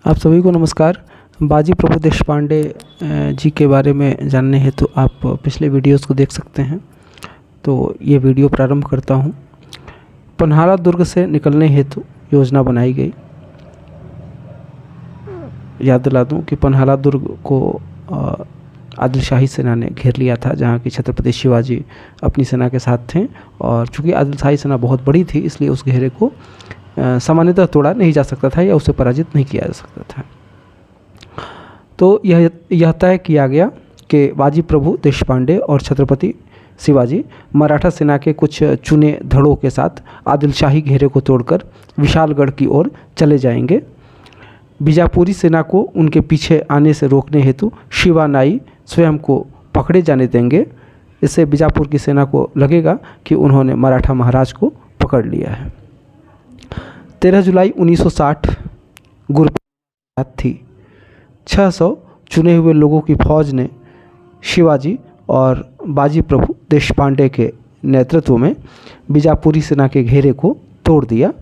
आप सभी को नमस्कार। बाजी प्रभु देशपांडे जी के बारे में जानने हेतु आप पिछले वीडियोस को देख सकते हैं। तो ये वीडियो प्रारंभ करता हूँ। पन्हारा दुर्ग से निकलने हेतु योजना बनाई गई। याद दिला दूँ कि पन्हारा दुर्ग को आदिल शाही सेना ने घेर लिया था, जहाँ की छत्रपति शिवाजी अपनी सेना के साथ थे। और चूँकि आदिल शाही सेना बहुत बड़ी थी, इसलिए उस घेरे को सामान्यतः तोड़ा नहीं जा सकता था या उसे पराजित नहीं किया जा सकता था। तो यह तय किया गया कि बाजी प्रभु देशपांडे और छत्रपति शिवाजी मराठा सेना के कुछ चुने धड़ों के साथ आदिल शाही घेरे को तोड़कर विशालगढ़ की ओर चले जाएंगे। बीजापुरी सेना को उनके पीछे आने से रोकने हेतु शिवा नाई स्वयं को पकड़े जाने देंगे। इससे बीजापुर की सेना को लगेगा कि उन्होंने मराठा महाराज को पकड़ लिया है। 13 जुलाई 1960 गुरु थी। 600 चुने हुए लोगों की फौज ने शिवाजी और बाजी प्रभु देशपांडे के नेतृत्व में बीजापुरी सेना के घेरे को तोड़ दिया।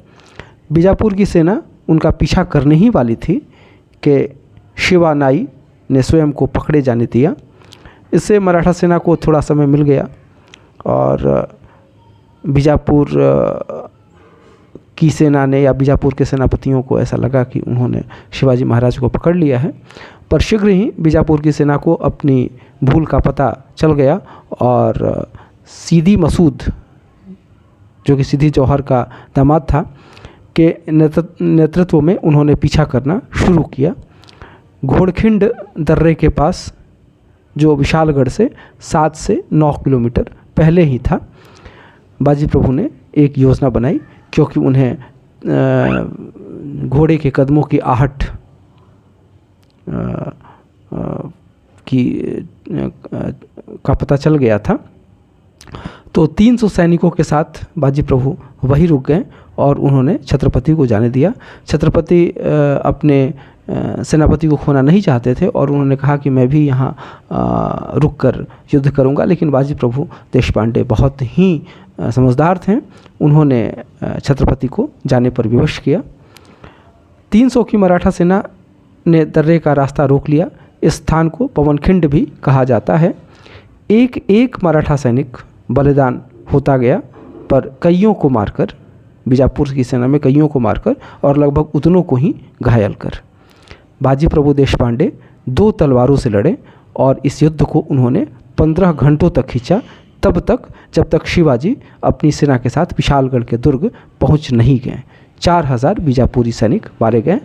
बीजापुर की सेना उनका पीछा करने ही वाली थी कि शिवा नाई ने स्वयं को पकड़े जाने दिया। इससे मराठा सेना को थोड़ा समय मिल गया और बीजापुर की सेना ने या बीजापुर के सेनापतियों को ऐसा लगा कि उन्होंने शिवाजी महाराज को पकड़ लिया है। पर शीघ्र ही बीजापुर की सेना को अपनी भूल का पता चल गया और सीधी मसूद, जो कि सिद्दी जौहर का दामाद था, के नेतृत्व में उन्होंने पीछा करना शुरू किया। घोड़खिंड दर्रे के पास, जो विशालगढ़ से 7 से 9 किलोमीटर पहले ही था, बाजी प्रभु ने एक योजना बनाई, क्योंकि उन्हें घोड़े के कदमों की आहट का पता चल गया था। तो 300 सैनिकों के साथ बाजी प्रभु वहीं रुक गए और उन्होंने छत्रपति को जाने दिया। छत्रपति अपने सेनापति को खोना नहीं चाहते थे और उन्होंने कहा कि मैं भी यहाँ रुक कर युद्ध करूँगा, लेकिन बाजी प्रभु देशपांडे बहुत ही समझदार थे। उन्होंने छत्रपति को जाने पर विवश किया। 300 की मराठा सेना ने दर्रे का रास्ता रोक लिया। इस स्थान को पवनखिंड भी कहा जाता है। एक एक मराठा सैनिक बलिदान होता गया, पर कईयों को मारकर, बीजापुर की सेना में कईयों को मारकर और लगभग उतनों को ही घायल कर बाजी प्रभु देशपांडे 2 तलवारों से लड़े और इस युद्ध को उन्होंने 15 घंटों तक खींचा, तब तक जब तक शिवाजी अपनी सेना के साथ विशालगढ़ के दुर्ग पहुंच नहीं गए। 4000 बीजापुरी सैनिक मारे गए।